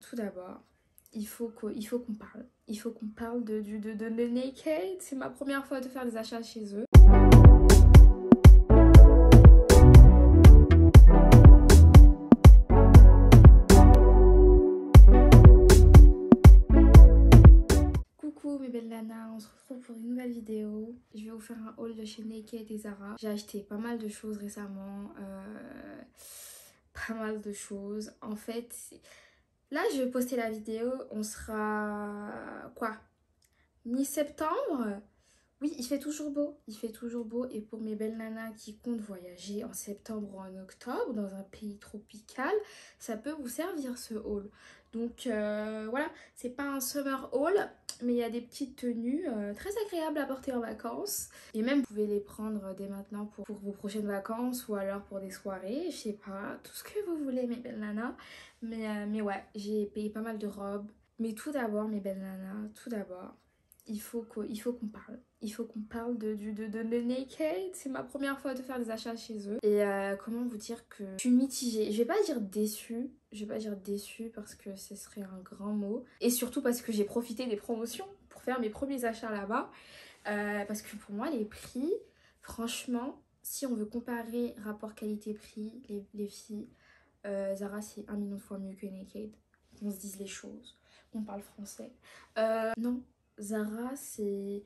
tout d'abord, il faut qu'on parle. Il faut qu'on parle de Naked. C'est ma première fois de faire des achats chez eux. Coucou mes belles nanas, on se retrouve pour une nouvelle vidéo. Je vais vous faire un haul de chez Naked et Zara. J'ai acheté pas mal de choses récemment. Pas mal de choses. En fait, là je vais poster la vidéo. On sera... quoi? Mi-septembre? Oui, il fait toujours beau. Il fait toujours beau. Et pour mes belles nanas qui comptent voyager en septembre ou en octobre dans un pays tropical, ça peut vous servir ce haul. Donc voilà, c'est pas un summer haul, mais il y a des petites tenues très agréables à porter en vacances. Et même, vous pouvez les prendre dès maintenant pour vos prochaines vacances ou alors pour des soirées, je sais pas, tout ce que vous voulez mes belles nanas. Mais ouais, j'ai payé pas mal de robes. Mais tout d'abord, mes belles nanas, tout d'abord, il faut qu'on parle. Il faut qu'on parle de Naked. C'est ma première fois de faire des achats chez eux. Et comment vous dire que je suis mitigée. Je vais pas dire déçue. Je vais pas dire déçue parce que ce serait un grand mot. Et surtout parce que j'ai profité des promotions pour faire mes premiers achats là-bas. Parce que pour moi, les prix, franchement, si on veut comparer rapport qualité-prix, les filles, Zara c'est 1 million de fois mieux que Naked. On se dise les choses. On parle français. Non. Zara, c'est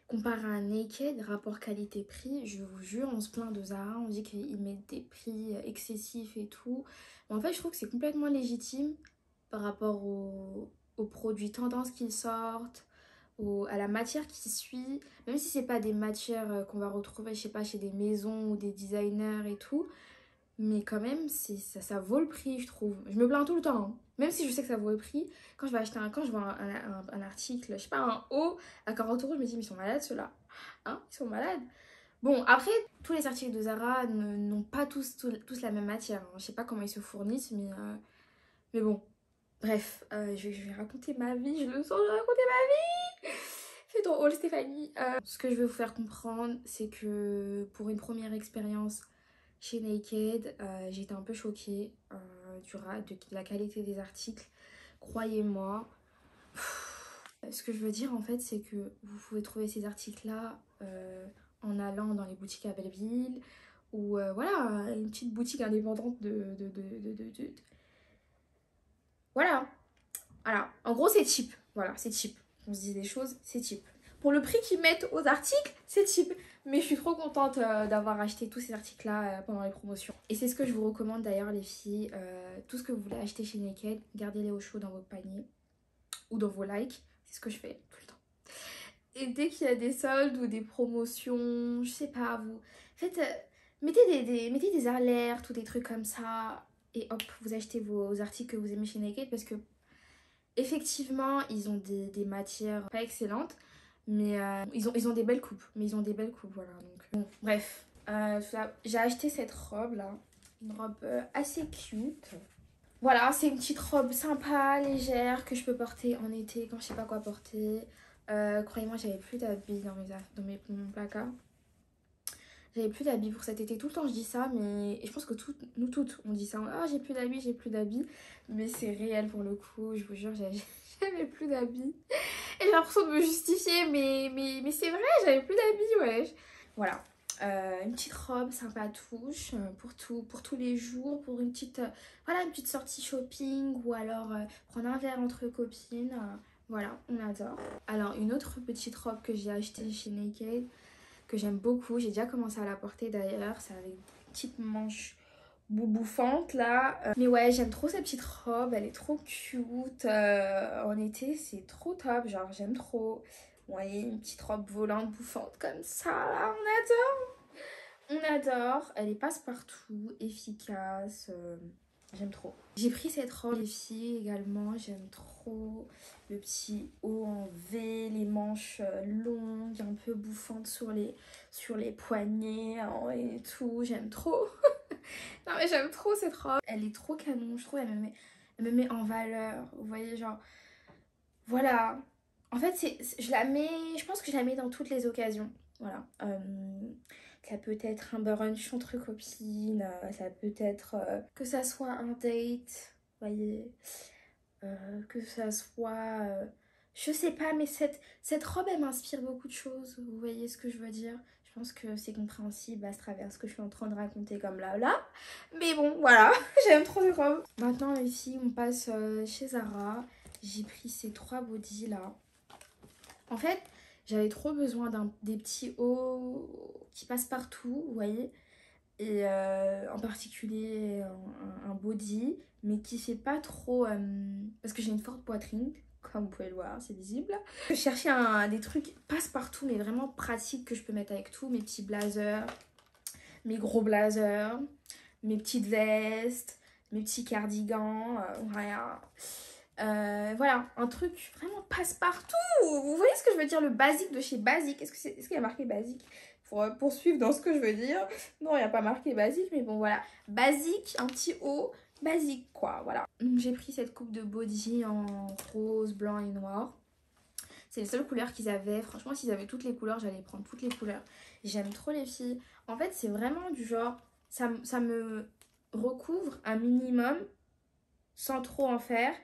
comparé à Naked, rapport qualité-prix, je vous jure, on se plaint de Zara, on dit qu'ils mettent des prix excessifs et tout. Mais en fait, je trouve que c'est complètement légitime par rapport aux produits tendance qu'ils sortent, à la matière qui suit, même si c'est pas des matières qu'on va retrouver, je sais pas, chez des maisons ou des designers et tout. Mais quand même, ça vaut le prix, je trouve. Je me plains tout le temps, hein. Même si je sais que ça vaut le prix. Quand je vois un article, je sais pas, un haut à 40 euros, je me dis, mais ils sont malades ceux-là. Hein, ils sont malades. Bon, après, tous les articles de Zara n'ont pas tous la même matière, hein. Je sais pas comment ils se fournissent, mais bon. Bref, je vais raconter ma vie, je le sens, je vais raconter ma vie. Fais ton haul, Stéphanie. Ce que je veux vous faire comprendre, c'est que pour une première expérience chez Naked, j'étais un peu choquée de la qualité des articles. Croyez-moi. Ce que je veux dire en fait, c'est que vous pouvez trouver ces articles-là en allant dans les boutiques à Belleville ou voilà, une petite boutique indépendante Voilà, voilà. En gros, c'est cheap. Voilà, c'est cheap. On se dit des choses, c'est cheap. Pour le prix qu'ils mettent aux articles, c'est cheap. Mais je suis trop contente d'avoir acheté tous ces articles-là pendant les promotions. Et c'est ce que je vous recommande d'ailleurs, les filles. Tout ce que vous voulez acheter chez Naked, gardez-les au chaud dans votre panier ou dans vos likes. C'est ce que je fais tout le temps. Et dès qu'il y a des soldes ou des promotions, je sais pas, vous faites, mettez des alertes ou des trucs comme ça. Et hop, vous achetez vos articles que vous aimez chez Naked parce que effectivement, ils ont des matières pas excellentes, mais ils ont des belles coupes. Mais ils ont des belles coupes, voilà. Donc, bon, bref, j'ai acheté cette robe là, une robe assez cute. Voilà, c'est une petite robe sympa, légère, que je peux porter en été quand je sais pas quoi porter. Croyez-moi, j'avais plus d'habits dans mon placard. J'avais plus d'habits pour cet été. Tout le temps, je dis ça, mais et je pense que nous toutes, on dit ça. Ah, j'ai plus d'habits, j'ai plus d'habits. Mais c'est réel pour le coup, je vous jure, j'avais plus d'habits. Et j'ai l'impression de me justifier, mais c'est vrai, j'avais plus d'habits, ouais. Voilà. Une petite robe sympa touche pour tous les jours, pour une petite, voilà, une petite sortie shopping ou alors prendre un verre entre copines. Voilà, on adore. Alors, une autre petite robe que j'ai achetée chez Naked, que j'aime beaucoup. J'ai déjà commencé à la porter d'ailleurs. C'est avec des petites manches bouffantes là. Mais ouais, j'aime trop cette petite robe. Elle est trop cute. En été, c'est trop top. Genre, j'aime trop. Vous voyez, une petite robe volante bouffante comme ça là. On adore. On adore. Elle est passe-partout, efficace. J'aime trop. J'ai pris cette robe, les filles également. J'aime trop le petit haut en V, les manches longues, un peu bouffantes sur les poignets et tout. J'aime trop. Non mais j'aime trop cette robe. Elle est trop canon, je trouve. Elle me met en valeur. Vous voyez, genre, voilà. En fait, je pense que je la mets dans toutes les occasions. Voilà. Ça peut être un brunch entre copines, ça peut être que ça soit un date, vous voyez. que ça soit... je sais pas, mais cette robe, elle m'inspire beaucoup de choses. Vous voyez ce que je veux dire? Je pense que c'est compréhensible à travers ce que je suis en train de raconter comme là. Mais bon, voilà, j'aime trop cette robe. Maintenant, ici, on passe chez Zara. J'ai pris ces 3 bodys là. En fait, j'avais trop besoin des petits hauts qui passent partout, vous voyez. Et en particulier un body, mais qui fait pas trop... parce que j'ai une forte poitrine, comme vous pouvez le voir, c'est visible. Je cherchais des trucs passe-partout, mais vraiment pratiques que je peux mettre avec tout. Mes petits blazers, mes gros blazers, mes petites vestes, mes petits cardigans, voilà. Voilà, un truc vraiment passe-partout. Vous voyez ce que je veux dire? Le basique de chez Basique. Est-ce qu'il y a marqué Basique? Pour poursuivre dans ce que je veux dire. Non, il n'y a pas marqué Basique, mais bon, voilà. Basique, un petit haut, basique, quoi, voilà. J'ai pris cette coupe de body en rose, blanc et noir. C'est les seules couleurs qu'ils avaient. Franchement, s'ils avaient toutes les couleurs, j'allais prendre toutes les couleurs. J'aime trop les filles. En fait, c'est vraiment du genre... Ça me recouvre un minimum sans trop en faire.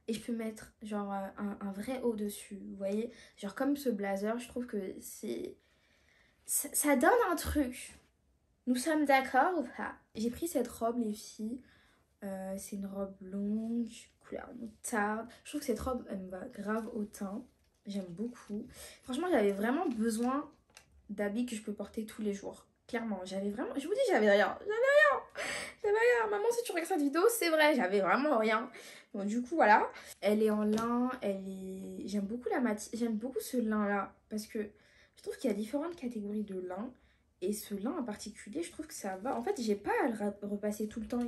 Et je peux mettre genre un vrai haut dessus, vous voyez. Genre comme ce blazer, je trouve que c'est... Ça donne un truc. Nous sommes d'accord ou pas? J'ai pris cette robe, les filles. C'est une robe longue, couleur moutarde. Je trouve que cette robe, elle me va grave au teint. J'aime beaucoup. Franchement, j'avais vraiment besoin d'habits que je peux porter tous les jours. Clairement, j'avais vraiment... Je vous dis, j'avais rien. J'avais rien. Maman, si tu regardes cette vidéo, c'est vrai, j'avais vraiment rien. Donc du coup, voilà. Elle est en lin, elle est... J'aime beaucoup j'aime beaucoup ce lin-là. Parce que je trouve qu'il y a différentes catégories de lin. Et ce lin en particulier, je trouve que ça va. En fait, j'ai pas à le repasser tout le temps.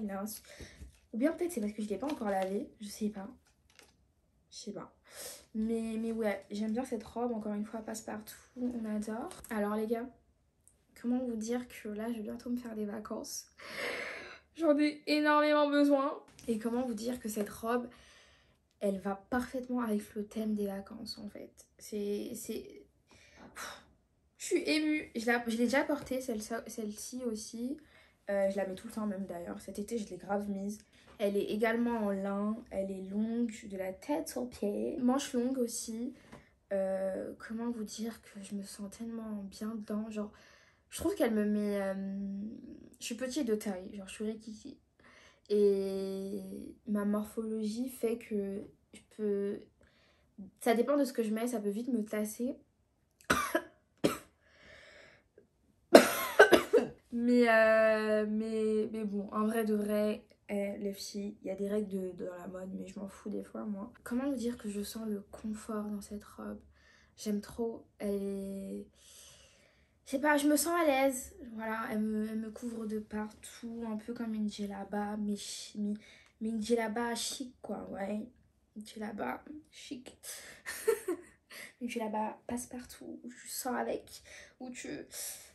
Ou bien peut-être c'est parce que je l'ai pas encore lavé. Je sais pas. Je sais pas. Mais ouais, j'aime bien cette robe. Encore une fois, passe-partout. On adore. Alors les gars, comment vous dire que là, je vais bientôt me faire des vacances. J'en ai énormément besoin. Et comment vous dire que cette robe, elle va parfaitement avec le thème des vacances en fait. Je suis émue. Je l'ai déjà portée, celle-ci aussi. Je la mets tout le temps même d'ailleurs. Cet été, je l'ai grave mise. Elle est également en lin. Elle est longue de la tête aux pieds. Manche longue aussi. Comment vous dire que je me sens tellement bien dedans. Genre, je trouve qu'elle me met... Je suis petite de taille. Genre, je suis rikiki. Et ma morphologie fait que je peux... Ça dépend de ce que je mets. Ça peut vite me tasser. Mais bon, en vrai de vrai, les filles, il y a des règles dans la mode, mais je m'en fous des fois, moi. Comment vous dire que je sens le confort dans cette robe? J'aime trop, elle est... Je sais pas, je me sens à l'aise, voilà, elle me couvre de partout, un peu comme une djellaba, mais une djellaba chic, quoi, ouais. Une djellaba chic. Une djellaba passe-partout, où tu sors avec, où tu...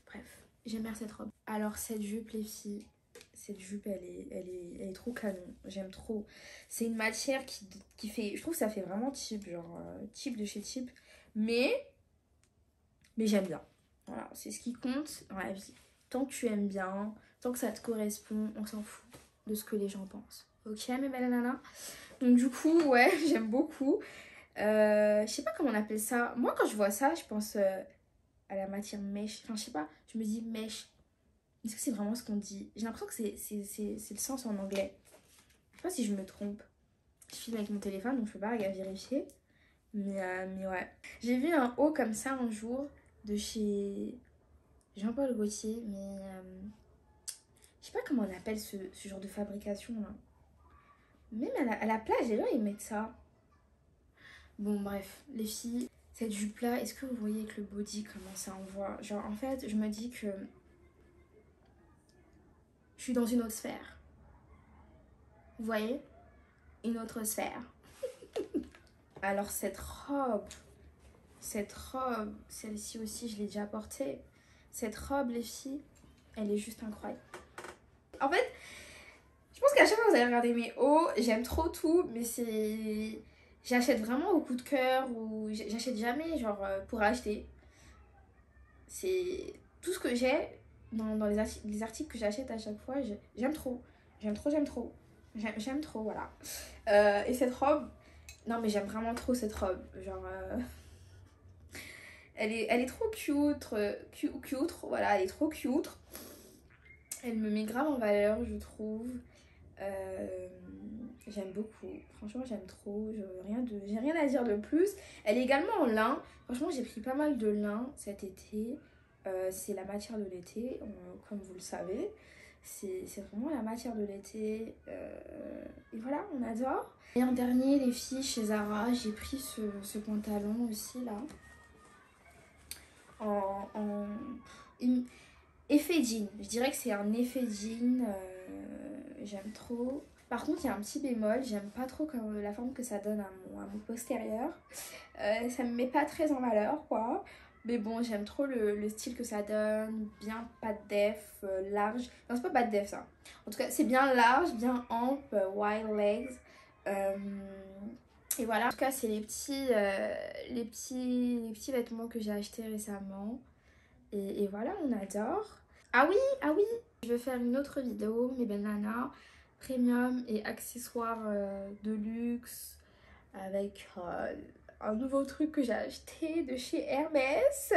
Bref. J'aime bien cette robe. Alors cette jupe les filles, cette jupe elle est trop canon. J'aime trop. C'est une matière qui fait, je trouve que ça fait vraiment type, genre type de chez type. Mais j'aime bien. Voilà, c'est ce qui compte dans la vie. Tant que tu aimes bien, tant que ça te correspond, on s'en fout de ce que les gens pensent. Ok mes belles nanas. Donc du coup ouais j'aime beaucoup. Je sais pas comment on appelle ça. Moi quand je vois ça je pense... à la matière mèche. Enfin, je sais pas, je me dis mèche. Est-ce que c'est vraiment ce qu'on dit? J'ai l'impression que c'est le sens en anglais. Je sais pas si je me trompe. Je filme avec mon téléphone, donc je peux pas vérifier. Mais ouais. J'ai vu un haut comme ça un jour de chez Jean-Paul Gaultier, mais je sais pas comment on appelle ce genre de fabrication là. Même à la plage, les gens ils mettent ça. Bon, bref, les filles. Cette jupe là, est-ce que vous voyez avec le body comment ça envoie? Genre en fait je me dis que je suis dans une autre sphère. Vous voyez? Une autre sphère. Alors cette robe, celle-ci aussi je l'ai déjà portée. Cette robe les filles, elle est juste incroyable. En fait, je pense qu'à chaque fois que vous allez regarder mes hauts, j'aime trop tout, mais c'est... J'achète vraiment au coup de cœur ou j'achète jamais genre pour acheter. C'est tout ce que j'ai dans les articles que j'achète à chaque fois, j'aime trop. J'aime trop, voilà. Et cette robe, Non mais j'aime vraiment trop cette robe. Genre... elle est trop cute, voilà, elle est trop cute. Elle me met grave en valeur, je trouve. J'aime beaucoup, franchement j'aime trop, j'ai rien à dire de plus. Elle est également en lin, franchement j'ai pris pas mal de lin cet été. C'est la matière de l'été, comme vous le savez. C'est vraiment la matière de l'été. Et voilà, on adore. Et en dernier, les filles, chez Zara, j'ai pris ce pantalon aussi là. En effet jean. Je dirais que c'est un effet jean. J'aime trop. Par contre, il y a un petit bémol. J'aime pas trop la forme que ça donne à mon postérieur. Ça me met pas très en valeur, quoi. Mais bon, j'aime trop le style que ça donne. Bien pas de def, large. Non, c'est pas de def ça. En tout cas, c'est bien large, bien ample, wide legs. Et voilà. En tout cas, c'est les petits vêtements que j'ai achetés récemment. Et voilà, on adore. Ah oui, je vais faire une autre vidéo, mes belles nanas, premium et accessoires de luxe, avec un nouveau truc que j'ai acheté de chez Hermès.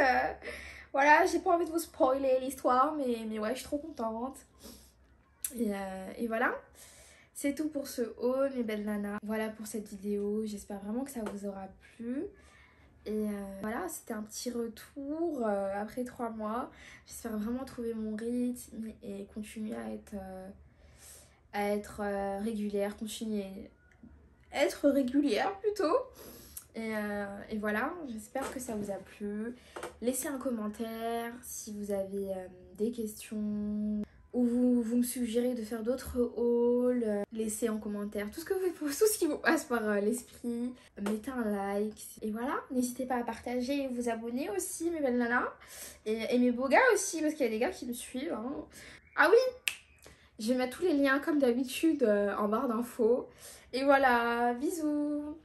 Voilà, j'ai pas envie de vous spoiler l'histoire, mais ouais, je suis trop contente. Et voilà, c'est tout pour ce haul, mes belles nanas. Voilà pour cette vidéo, j'espère vraiment que ça vous aura plu. Et voilà, c'était un petit retour après 3 mois. J'espère vraiment trouver mon rythme et continuer à être régulière, continuer à être régulière plutôt. Et voilà, j'espère que ça vous a plu. Laissez un commentaire si vous avez des questions ou vous me suggérez de faire d'autres hauls. Laissez en commentaire tout ce qui vous passe par l'esprit. Mettez un like. Et voilà, n'hésitez pas à partager et vous abonner aussi, mes belles nanas. Et mes beaux gars aussi, parce qu'il y a des gars qui me suivent. Hein. Ah oui, je vais mettre tous les liens comme d'habitude en barre d'infos. Et voilà, bisous.